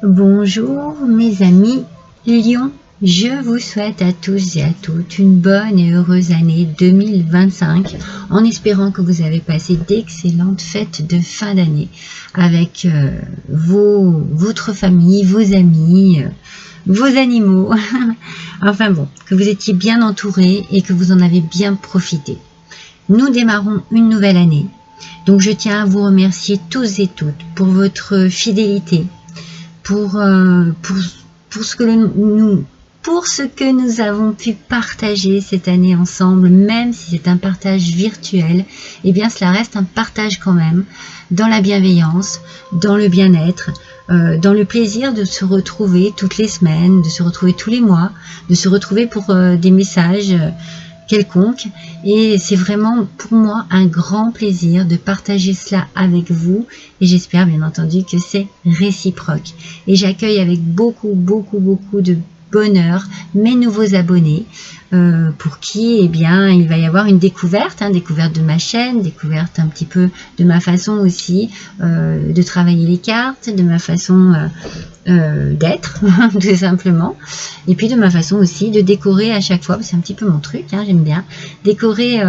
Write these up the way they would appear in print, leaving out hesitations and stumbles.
Bonjour mes amis Lion, je vous souhaite à tous et à toutes une bonne et heureuse année 2025 en espérant que vous avez passé d'excellentes fêtes de fin d'année avec votre famille, vos amis, vos animaux, enfin bon, que vous étiez bien entourés et que vous en avez bien profité. Nous démarrons une nouvelle année, donc je tiens à vous remercier tous et toutes pour votre fidélité, pour ce que nous avons pu partager cette année ensemble, même si c'est un partage virtuel, eh bien cela reste un partage quand même, dans la bienveillance, dans le bien-être, dans le plaisir de se retrouver toutes les semaines, de se retrouver tous les mois, de se retrouver pour des messages quelconque, et c'est vraiment pour moi un grand plaisir de partager cela avec vous, et j'espère bien entendu que c'est réciproque. Et j'accueille avec beaucoup de bonheur mes nouveaux abonnés, pour qui eh bien il va y avoir une découverte, découverte de ma chaîne, découverte un petit peu de ma façon aussi de travailler les cartes, de ma façon d'être tout simplement, et puis de ma façon aussi de décorer à chaque fois, c'est un petit peu mon truc, j'aime bien décorer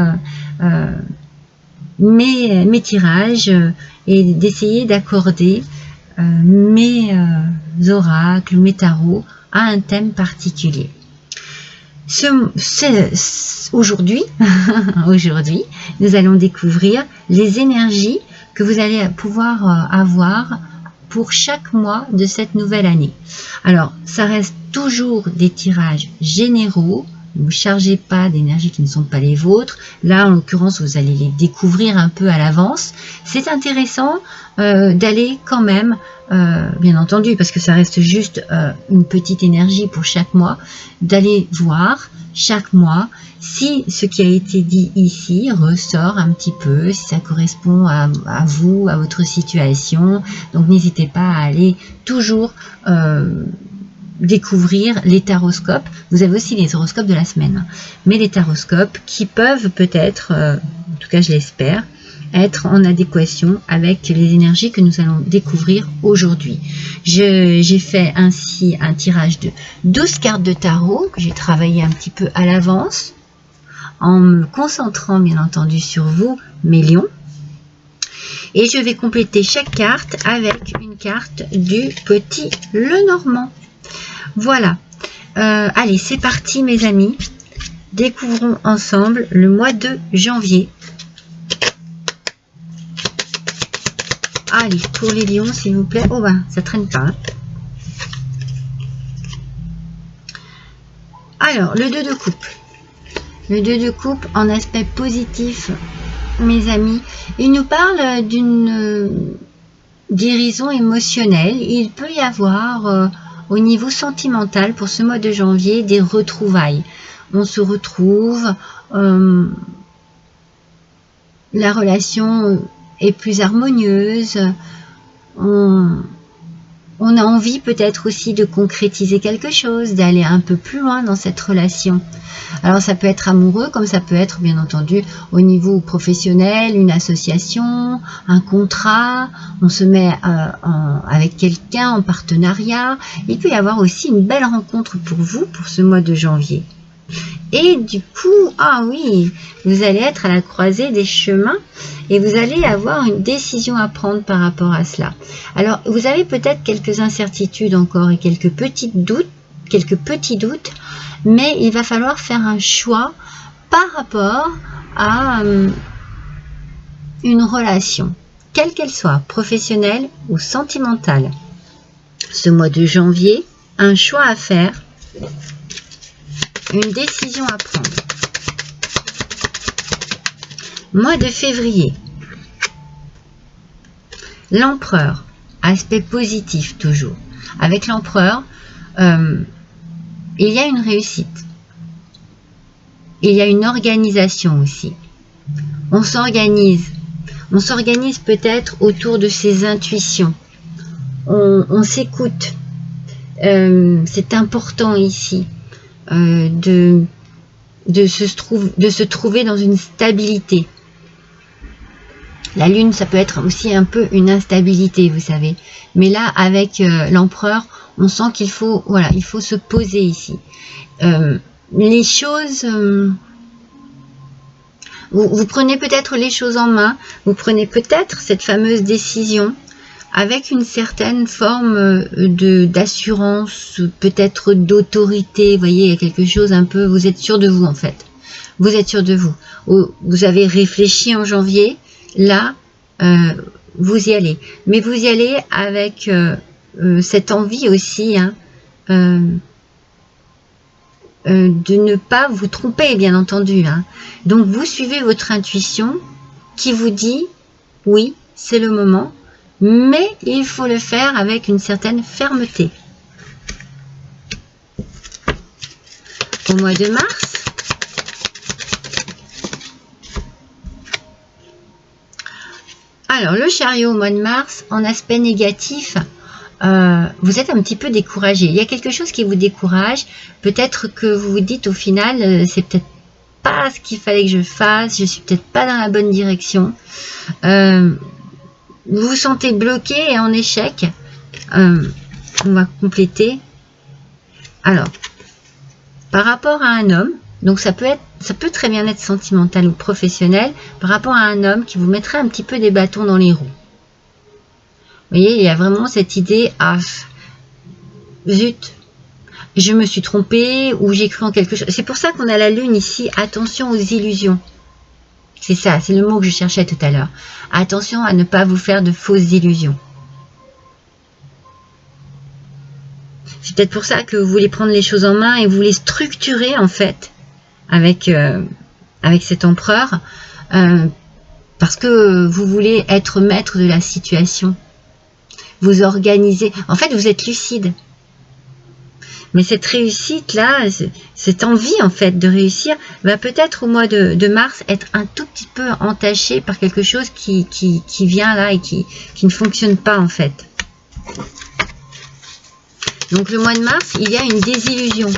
mes tirages, et d'essayer d'accorder mes oracles, mes tarots à un thème particulier. Aujourd'hui, nous allons découvrir les énergies que vous allez pouvoir avoir pour chaque mois de cette nouvelle année. Alors, ça reste toujours des tirages généraux. Ne vous chargez pas d'énergies qui ne sont pas les vôtres. Là, en l'occurrence, vous allez les découvrir un peu à l'avance. C'est intéressant d'aller quand même, bien entendu, parce que ça reste juste une petite énergie pour chaque mois, d'aller voir chaque mois si ce qui a été dit ici ressort un petit peu, si ça correspond à vous, à votre situation. Donc n'hésitez pas à aller toujours découvrir les taroscopes. Vous avez aussi les horoscopes de la semaine, mais les taroscopes qui peuvent peut-être, en tout cas je l'espère, être en adéquation avec les énergies que nous allons découvrir aujourd'hui. J'ai fait ainsi un tirage de 12 cartes de tarot que j'ai travaillé un petit peu à l'avance, en me concentrant bien entendu sur vous, mes lions. Et je vais compléter chaque carte avec une carte du petit Lenormand. Voilà. Allez, c'est parti mes amis. Découvrons ensemble le mois de janvier. Allez, pour les lions, s'il vous plaît. Oh ben, ça traîne pas. Alors, le 2 de coupe. Le 2 de coupe en aspect positif, mes amis. Il nous parle d'une guérison émotionnelle. Il peut y avoir, au niveau sentimental, pour ce mois de janvier, des retrouvailles. On se retrouve, la relation est plus harmonieuse, on a envie peut-être aussi de concrétiser quelque chose, d'aller un peu plus loin dans cette relation. Alors ça peut être amoureux, comme ça peut être bien entendu au niveau professionnel, une association, un contrat, on se met avec quelqu'un en partenariat. Il peut y avoir aussi une belle rencontre pour vous pour ce mois de janvier. Et du coup, ah oui, vous allez être à la croisée des chemins et vous allez avoir une décision à prendre par rapport à cela. Alors, vous avez peut-être quelques incertitudes encore et quelques petits doutes, mais il va falloir faire un choix par rapport à une relation, quelle qu'elle soit, professionnelle ou sentimentale. Ce mois de janvier, un choix à faire, une décision à prendre. Mois de février. L'empereur, aspect positif toujours. Avec l'empereur, il y a une réussite. Il y a une organisation aussi. On s'organise. On s'organise peut-être autour de ses intuitions. On s'écoute. C'est important ici. De se trouver dans une stabilité. La lune, ça peut être aussi un peu une instabilité, vous savez. Mais là, avec l'empereur, on sent qu'il faut, voilà, il faut se poser ici. Les choses... vous prenez peut-être les choses en main, vous prenez peut-être cette fameuse décision avec une certaine forme d'assurance, peut-être d'autorité, vous voyez, il y a quelque chose un peu, vous êtes sûr de vous en fait. Vous êtes sûr de vous. Vous avez réfléchi en janvier, là, vous y allez. Mais vous y allez avec cette envie aussi, hein, de ne pas vous tromper, bien entendu. Hein. Donc, vous suivez votre intuition qui vous dit, oui, c'est le moment, mais il faut le faire avec une certaine fermeté. Au mois de mars, alors le chariot au mois de mars, en aspect négatif, vous êtes un petit peu découragé. Il y a quelque chose qui vous décourage. Peut-être que vous vous dites au final, c'est peut-être pas ce qu'il fallait que je fasse, je suis peut-être pas dans la bonne direction. Vous vous sentez bloqué et en échec. On va compléter. Alors, par rapport à un homme, donc ça peut très bien être sentimental ou professionnel, par rapport à un homme qui vous mettrait un petit peu des bâtons dans les roues. Vous voyez, il y a vraiment cette idée, ah, zut, je me suis trompée ou j'ai cru en quelque chose. C'est pour ça qu'on a la lune ici, attention aux illusions. C'est ça, c'est le mot que je cherchais tout à l'heure. Attention à ne pas vous faire de fausses illusions. C'est peut-être pour ça que vous voulez prendre les choses en main et vous les structurer en fait avec cet empereur parce que vous voulez être maître de la situation. Vous organisez. En fait, vous êtes lucide. Mais cette réussite-là, cette envie en fait de réussir, va peut-être au mois de mars être un tout petit peu entachée par quelque chose qui vient là et qui ne fonctionne pas en fait. Donc le mois de mars, il y a une désillusion.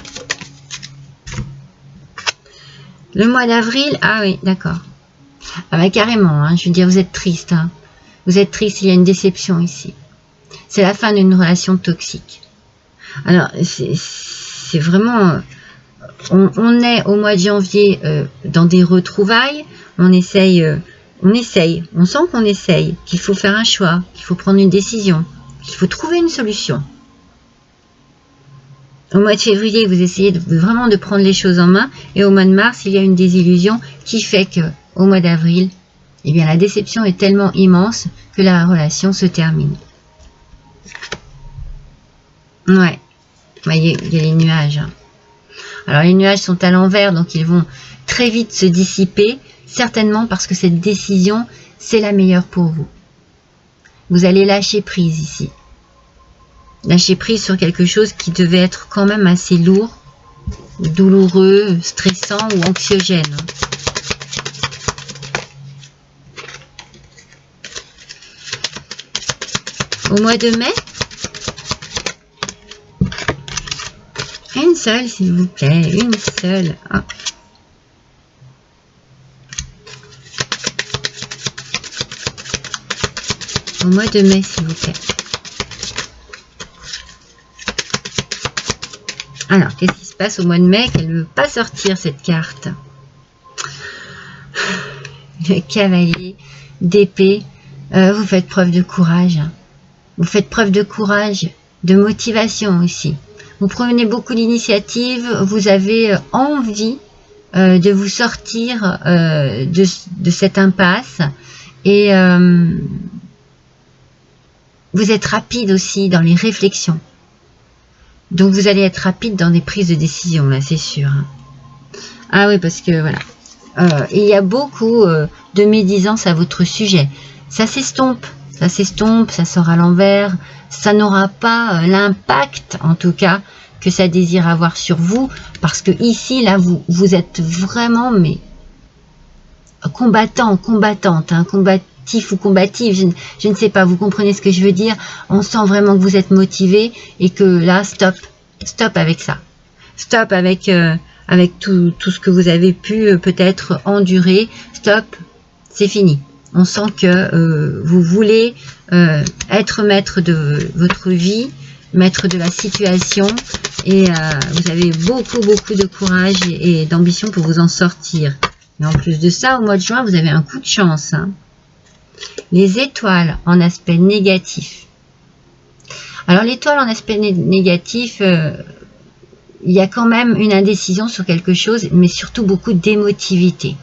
Le mois d'avril, ah oui, d'accord. Ah bah carrément, hein, je veux dire, vous êtes triste. Hein. Vous êtes triste, il y a une déception ici. C'est la fin d'une relation toxique. Alors, c'est vraiment... On est au mois de janvier dans des retrouvailles. On essaye, on sent qu'on essaye, qu'il faut faire un choix, qu'il faut prendre une décision, qu'il faut trouver une solution. Au mois de février, vous essayez vraiment de prendre les choses en main. Et au mois de mars, il y a une désillusion qui fait que au mois d'avril, eh bien, la déception est tellement immense que la relation se termine. Ouais, vous voyez, il y a les nuages. Alors, les nuages sont à l'envers, donc ils vont très vite se dissiper, certainement parce que cette décision, c'est la meilleure pour vous. Vous allez lâcher prise ici. Lâcher prise sur quelque chose qui devait être quand même assez lourd, douloureux, stressant ou anxiogène. Au mois de mai, une seule s'il vous plaît, une seule. Ah. Au mois de mai s'il vous plaît. Alors, qu'est-ce qui se passe au mois de mai qu'elle ne veut pas sortir cette carte? Le cavalier d'épée. Vous faites preuve de courage. Vous faites preuve de courage, de motivation aussi. Vous prenez beaucoup d'initiatives. Vous avez envie de vous sortir de cette impasse. Et vous êtes rapide aussi dans les réflexions. Donc vous allez être rapide dans des prises de décision, là, c'est sûr. Ah oui, parce que voilà. Il y a beaucoup de médisance à votre sujet. Ça s'estompe, ça sort à l'envers. Ça n'aura pas l'impact, en tout cas, que ça désire avoir sur vous. Parce que ici, là, vous êtes vraiment, mais combattant, combattante, hein, combatif ou combative, je ne sais pas, vous comprenez ce que je veux dire. On sent vraiment que vous êtes motivé et que là, stop avec ça. Stop avec tout ce que vous avez pu peut-être endurer. Stop, c'est fini. On sent que vous voulez être maître de votre vie, maître de la situation, et vous avez beaucoup de courage et d'ambition pour vous en sortir. Et en plus de ça, au mois de juin, vous avez un coup de chance, hein. Les étoiles en aspect négatif. Alors l'étoile en aspect négatif, il y a quand même une indécision sur quelque chose, mais surtout beaucoup d'émotivité.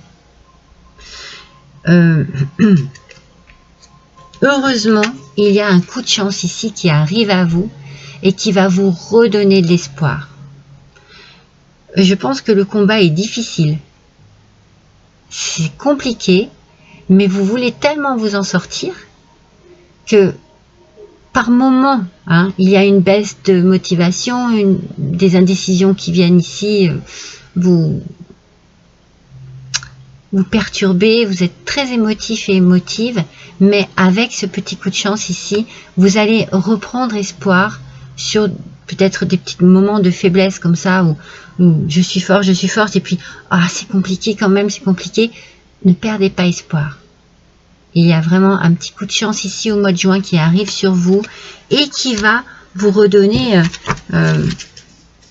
Heureusement, il y a un coup de chance ici qui arrive à vous et qui va vous redonner de l'espoir. Je pense que le combat est difficile. C'est compliqué, mais vous voulez tellement vous en sortir que par moment, hein, il y a une baisse de motivation, des indécisions qui viennent ici, vous perturber, vous êtes très émotif et émotive, mais avec ce petit coup de chance ici, vous allez reprendre espoir sur peut-être des petits moments de faiblesse comme ça, où je suis forte, et puis ah c'est compliqué quand même, c'est compliqué. Ne perdez pas espoir. Il y a vraiment un petit coup de chance ici au mois de juin qui arrive sur vous et qui va vous redonner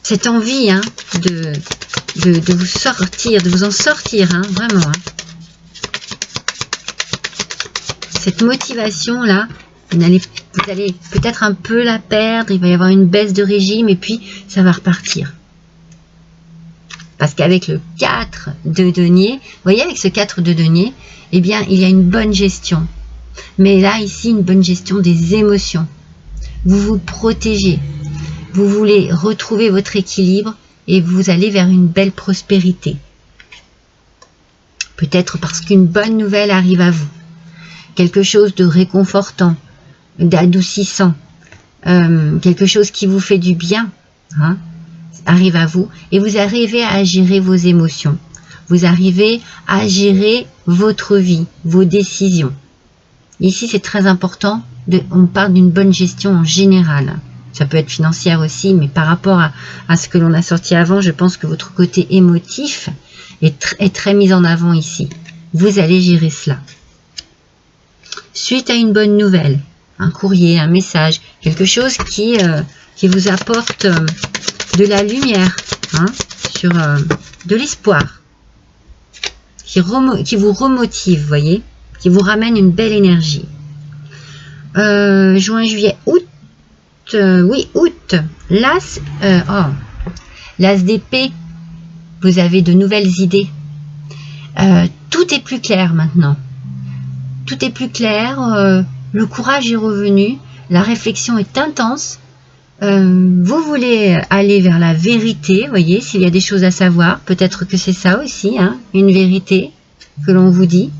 cette envie, hein, de vous sortir, de vous en sortir, hein, vraiment. Hein. Cette motivation-là, vous allez peut-être un peu la perdre, il va y avoir une baisse de régime et puis ça va repartir. Parce qu'avec le 4 de denier, vous voyez, avec ce 4 de denier, eh bien, il y a une bonne gestion. Mais là, ici, une bonne gestion des émotions. Vous vous protégez. Vous voulez retrouver votre équilibre et vous allez vers une belle prospérité. Peut-être parce qu'une bonne nouvelle arrive à vous. Quelque chose de réconfortant, d'adoucissant, quelque chose qui vous fait du bien, hein, arrive à vous et vous arrivez à gérer vos émotions. Vous arrivez à gérer votre vie, vos décisions. Ici, c'est très important. On parle d'une bonne gestion en général. Ça peut être financière aussi, mais par rapport à ce que l'on a sorti avant, je pense que votre côté émotif est très mis en avant ici. Vous allez gérer cela. Suite à une bonne nouvelle, un courrier, un message, quelque chose qui vous apporte de la lumière, hein, sur de l'espoir, qui vous remotive, voyez, qui vous ramène une belle énergie. Juin, juillet, août, oui, août, l'as d'épée, vous avez de nouvelles idées. Tout est plus clair maintenant. Tout est plus clair, le courage est revenu, la réflexion est intense. Vous voulez aller vers la vérité, voyez, s'il y a des choses à savoir, peut-être que c'est ça aussi, hein, une vérité que l'on vous dit,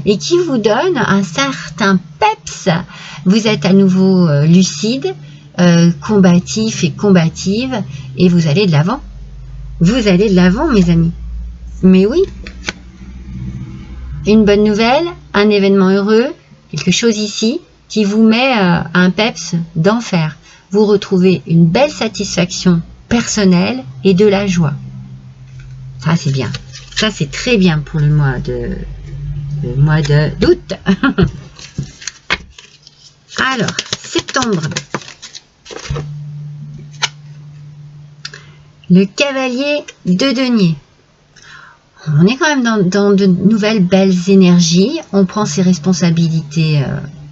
et qui vous donne un certain peps. Vous êtes à nouveau lucide, combatif et combative, et vous allez de l'avant. Vous allez de l'avant, mes amis. Mais oui, une bonne nouvelle, un événement heureux, quelque chose ici qui vous met un peps d'enfer. Vous retrouvez une belle satisfaction personnelle et de la joie. Ça, c'est bien. Ça, c'est très bien pour le mois d'août. Alors, septembre. Le cavalier de denier. On est quand même dans de nouvelles belles énergies. On prend ses responsabilités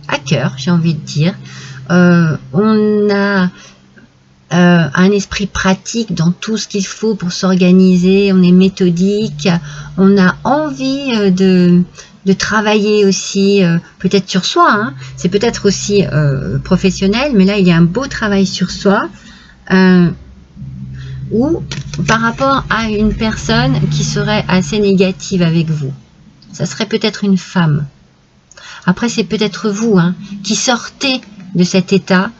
à cœur, j'ai envie de dire. On a un esprit pratique dans tout ce qu'il faut pour s'organiser. On est méthodique. On a envie de travailler aussi, peut-être sur soi. Hein. C'est peut-être aussi professionnel, mais là, il y a un beau travail sur soi. Ou par rapport à une personne qui serait assez négative avec vous. Ça serait peut-être une femme. Après, c'est peut-être vous, hein, qui sortez de cet état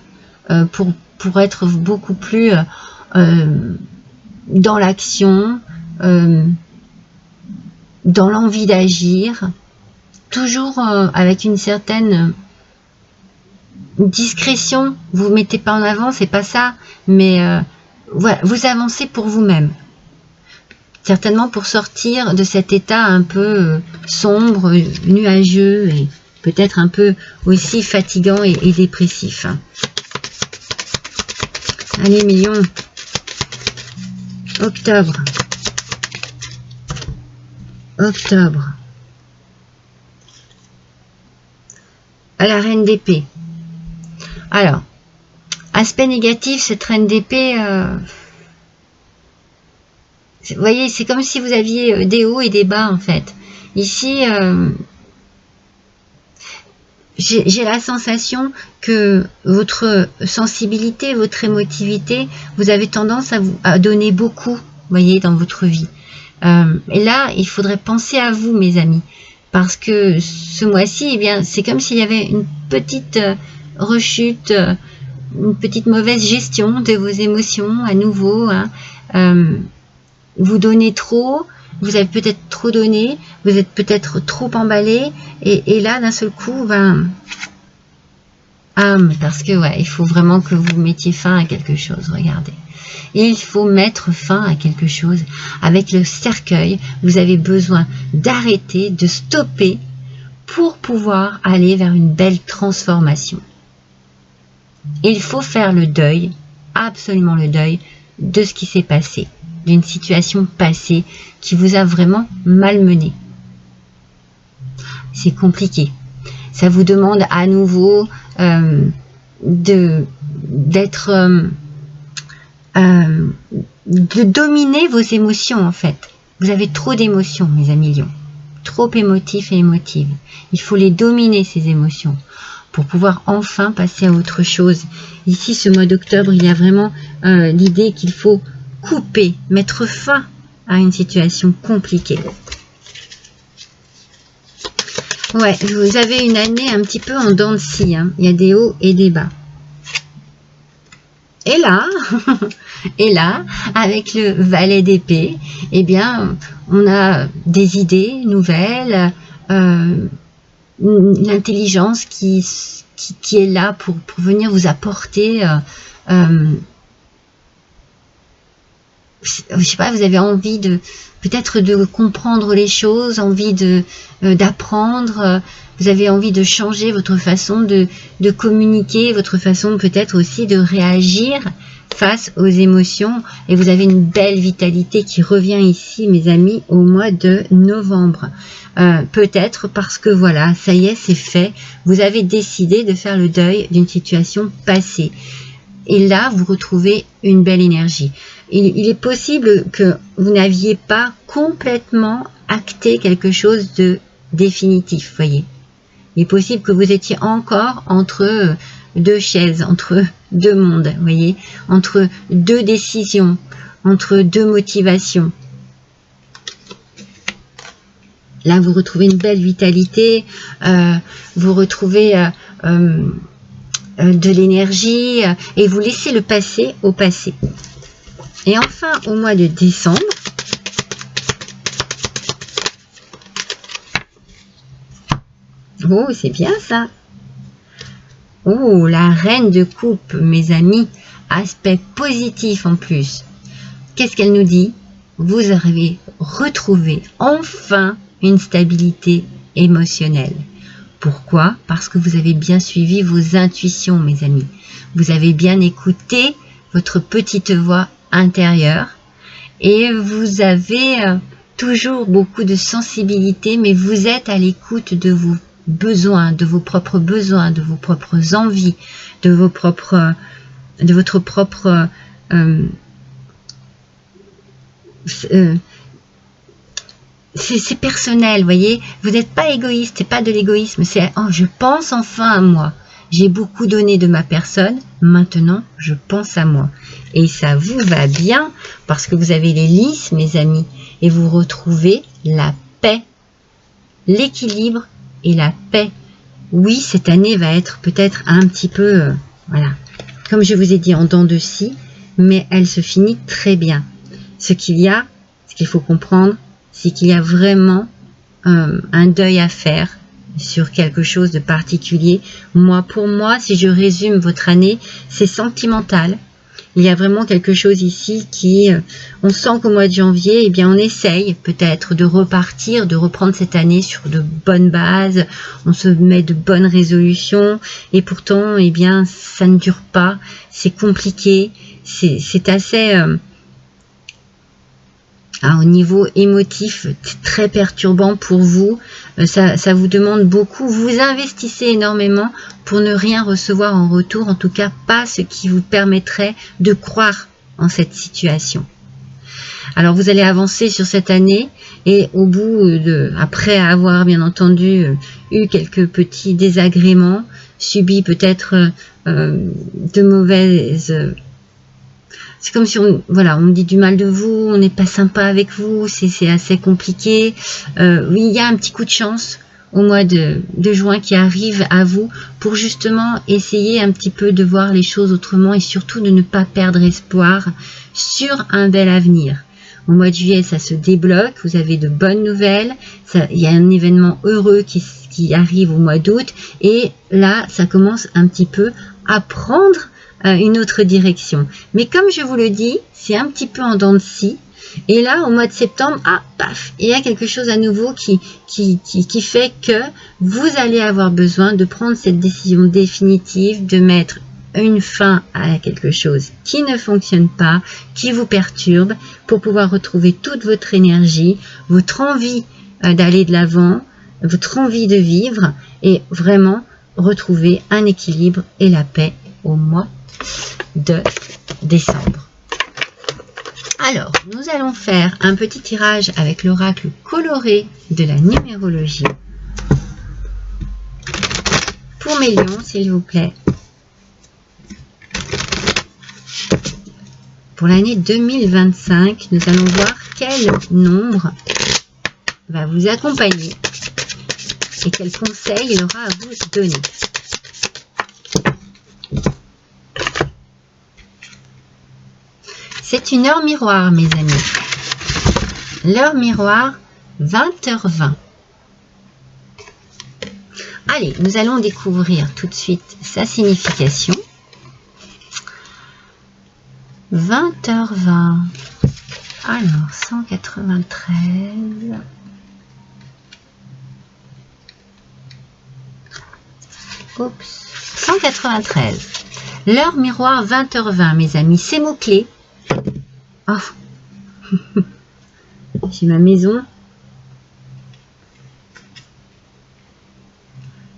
pour être beaucoup plus dans l'action, dans l'envie d'agir, toujours avec une certaine discrétion. Vous ne mettez pas en avant, c'est pas ça, mais voilà, vous avancez pour vous-même. certainement pour sortir de cet état un peu sombre, nuageux et peut-être un peu aussi fatigant et dépressif. Allez, millions. Octobre. Octobre. À la reine d'épée. Alors, aspect négatif, cette reine d'épée, vous voyez, c'est comme si vous aviez des hauts et des bas en fait. Ici, j'ai la sensation que votre sensibilité, votre émotivité, vous avez tendance à donner beaucoup, vous voyez, dans votre vie. Et là, il faudrait penser à vous, mes amis, parce que ce mois-ci, eh bien, c'est comme s'il y avait une petite rechute, une petite mauvaise gestion de vos émotions à nouveau. Hein. Vous donnez trop, vous avez peut-être trop donné, vous êtes peut-être trop emballé, et là, d'un seul coup, ben, parce que ouais, il faut vraiment que vous mettiez fin à quelque chose, regardez. Il faut mettre fin à quelque chose. Avec le cercueil, vous avez besoin d'arrêter, de stopper pour pouvoir aller vers une belle transformation. Il faut faire le deuil, absolument le deuil, de ce qui s'est passé, d'une situation passée qui vous a vraiment malmené. C'est compliqué. Ça vous demande à nouveau de dominer vos émotions en fait. Vous avez trop d'émotions, mes amis lions. Trop émotifs et émotives. Il faut les dominer, ces émotions, pour pouvoir enfin passer à autre chose. Ici, ce mois d'octobre, il y a vraiment l'idée qu'il faut couper, mettre fin à une situation compliquée. Ouais, vous avez une année un petit peu en dents de scie, hein. Il y a des hauts et des bas. Et là, avec le valet d'épée, eh bien, on a des idées nouvelles, l'intelligence qui est là pour venir vous apporter, je sais pas, vous avez envie de peut-être de comprendre les choses, envie d'apprendre, vous avez envie de changer votre façon de communiquer, votre façon peut-être aussi de réagir face aux émotions, et vous avez une belle vitalité qui revient ici, mes amis, au mois de novembre. Peut-être parce que voilà, ça y est, c'est fait, vous avez décidé de faire le deuil d'une situation passée. Et là, vous retrouvez une belle énergie. Il est possible que vous n'aviez pas complètement acté quelque chose de définitif, voyez. Il est possible que vous étiez encore entre deux chaises, entre deux mondes, voyez, entre deux décisions, entre deux motivations. Là, vous retrouvez une belle vitalité, vous retrouvez de l'énergie et vous laissez le passé au passé. Et enfin, au mois de décembre, oh, c'est bien ça. Oh, la reine de coupe, mes amis, aspect positif en plus. Qu'est-ce qu'elle nous dit? Vous avez retrouvé enfin une stabilité émotionnelle. Pourquoi? Parce que vous avez bien suivi vos intuitions, mes amis. Vous avez bien écouté votre petite voix intérieure et vous avez toujours beaucoup de sensibilité, mais vous êtes à l'écoute de vos besoins, de vos propres besoins, de vos propres envies, de votre propre c'est personnel, voyez, vous n'êtes pas égoïste, c'est pas de l'égoïsme, c'est oh, je pense enfin à moi, j'ai beaucoup donné de ma personne, maintenant je pense à moi, et ça vous va bien parce que vous avez les lys, mes amis, et vous retrouvez la paix, l'équilibre et la paix. Oui, cette année va être peut-être un petit peu, voilà, comme je vous ai dit, en dents de scie, mais elle se finit très bien. Ce qu'il faut comprendre, c'est qu'il y a vraiment un deuil à faire sur quelque chose de particulier. Pour moi, si je résume votre année, c'est sentimental, Il y a vraiment quelque chose ici qui, on sent qu'au mois de janvier, eh bien, on essaye peut-être de repartir, de reprendre cette année sur de bonnes bases. On se met de bonnes résolutions et pourtant, eh bien, ça ne dure pas. C'est compliqué. C'est assez... au niveau émotif, très perturbant pour vous. Ça vous demande beaucoup. Vous investissez énormément pour ne rien recevoir en retour. En tout cas, pas ce qui vous permettrait de croire en cette situation. Alors, vous allez avancer sur cette année et au bout après avoir bien entendu eu quelques petits désagréments, subi peut-être de mauvaises... C'est comme si on dit du mal de vous, on n'est pas sympa avec vous, c'est assez compliqué. Oui, il y a un petit coup de chance au mois de juin qui arrive à vous pour justement essayer un petit peu de voir les choses autrement et surtout de ne pas perdre espoir sur un bel avenir. Au mois de juillet, ça se débloque, vous avez de bonnes nouvelles, il y a un événement heureux qui arrive au mois d'août et là, ça commence un petit peu à prendre une autre direction. Mais comme je vous le dis, c'est un petit peu en dents de scie. Et là, au mois de septembre, paf, il y a quelque chose à nouveau qui fait que vous allez avoir besoin de prendre cette décision définitive, de mettre une fin à quelque chose qui ne fonctionne pas, qui vous perturbe, pour pouvoir retrouver toute votre énergie, votre envie d'aller de l'avant, votre envie de vivre et vraiment retrouver un équilibre et la paix au mois de décembre. Alors, nous allons faire un petit tirage avec l'oracle coloré de la numérologie. Pour mes lions, s'il vous plaît. Pour l'année 2025, nous allons voir quel nombre va vous accompagner et quels conseils il aura à vous donner. C'est une heure miroir, mes amis. L'heure miroir, 20h20. Allez, nous allons découvrir tout de suite sa signification. 20h20. Alors, 193. Oups. 193. L'heure miroir, 20h20, mes amis. Ces mots-clés. Oh. J'ai ma maison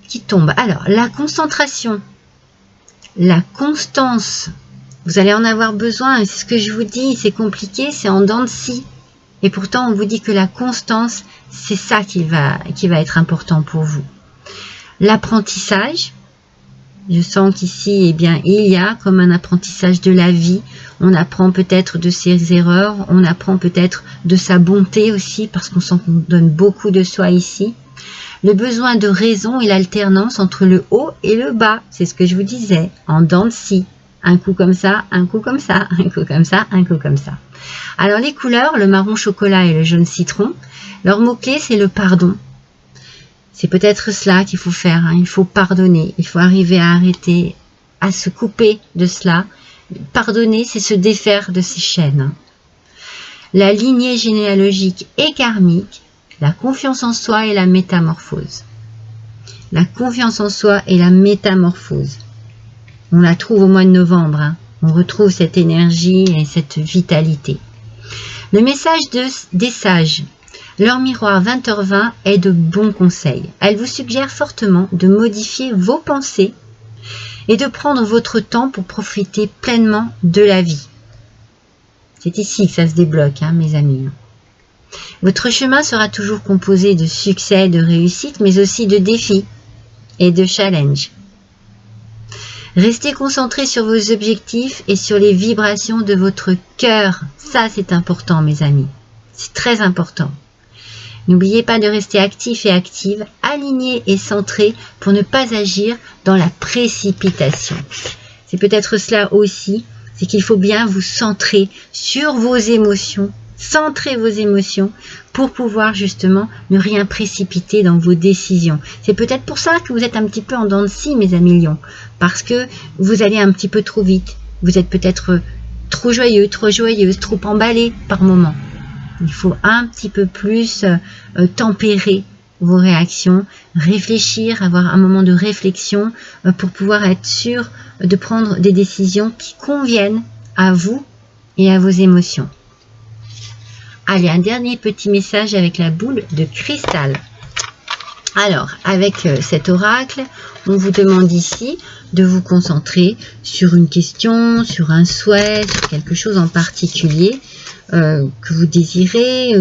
qui tombe. Alors, la concentration, la constance, vous allez en avoir besoin. C'est ce que je vous dis, c'est compliqué, c'est en dents de scie. Et pourtant, on vous dit que la constance, c'est ça qui va être important pour vous. L'apprentissage. Je sens qu'ici, eh bien, il y a comme un apprentissage de la vie. On apprend peut-être de ses erreurs, on apprend peut-être de sa bonté aussi, parce qu'on sent qu'on donne beaucoup de soi ici. Le besoin de raison et l'alternance entre le haut et le bas, c'est ce que je vous disais, en dents de scie. Un coup comme ça, un coup comme ça, un coup comme ça, un coup comme ça. Alors les couleurs, le marron chocolat et le jaune citron, leur mot-clé, c'est le pardon. C'est peut-être cela qu'il faut faire, hein. Il faut pardonner, il faut arriver à arrêter, à se couper de cela. Pardonner, c'est se défaire de ces chaînes. La lignée généalogique et karmique, la confiance en soi et la métamorphose. La confiance en soi et la métamorphose. On la trouve au mois de novembre, hein. On retrouve cette énergie et cette vitalité. Le message des sages. L'heure miroir 20h20 est de bons conseils. Elle vous suggère fortement de modifier vos pensées et de prendre votre temps pour profiter pleinement de la vie. C'est ici que ça se débloque, hein, mes amis. Votre chemin sera toujours composé de succès, de réussite, mais aussi de défis et de challenges. Restez concentrés sur vos objectifs et sur les vibrations de votre cœur. Ça, c'est important, mes amis. C'est très important. N'oubliez pas de rester actif et active, aligné et centré pour ne pas agir dans la précipitation. C'est peut-être cela aussi, c'est qu'il faut bien vous centrer sur vos émotions, centrer vos émotions pour pouvoir justement ne rien précipiter dans vos décisions. C'est peut-être pour ça que vous êtes un petit peu en dents de scie, mes amis lions, parce que vous allez un petit peu trop vite. Vous êtes peut-être trop joyeux, trop joyeuse, trop emballé par moment. Il faut un petit peu plus tempérer vos réactions, réfléchir, avoir un moment de réflexion pour pouvoir être sûr de prendre des décisions qui conviennent à vous et à vos émotions. Allez, un dernier petit message avec la boule de cristal. Alors, avec cet oracle, on vous demande ici de vous concentrer sur une question, sur un souhait, sur quelque chose en particulier que vous désirez,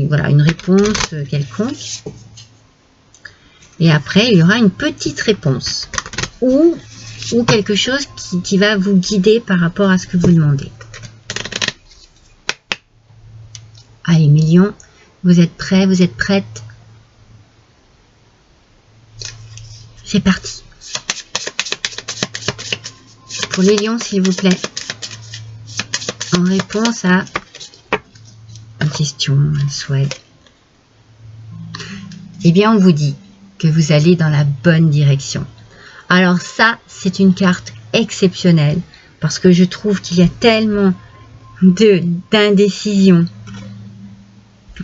voilà, une réponse quelconque. Et après, il y aura une petite réponse ou quelque chose qui va vous guider par rapport à ce que vous demandez. Allez, mes lions, vous êtes prêts, vous êtes prêtes? C'est parti. Pour les lions, s'il vous plaît, en réponse à une question, un souhait, eh bien, on vous dit que vous allez dans la bonne direction. Alors ça, c'est une carte exceptionnelle parce que je trouve qu'il y a tellement d'indécision.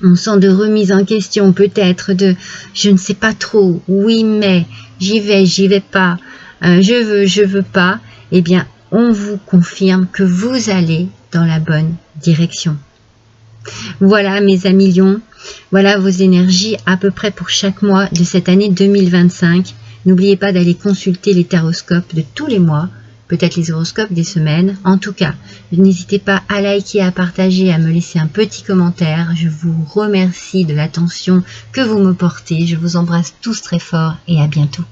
On sent de remise en question, peut-être de je ne sais pas trop, oui mais, j'y vais pas, je veux pas. Eh bien, on vous confirme que vous allez dans la bonne direction. Voilà mes amis lions, voilà vos énergies à peu près pour chaque mois de cette année 2025. N'oubliez pas d'aller consulter les taroscopes de tous les mois, peut-être les horoscopes des semaines. En tout cas, n'hésitez pas à liker, à partager, à me laisser un petit commentaire. Je vous remercie de l'attention que vous me portez. Je vous embrasse tous très fort et à bientôt.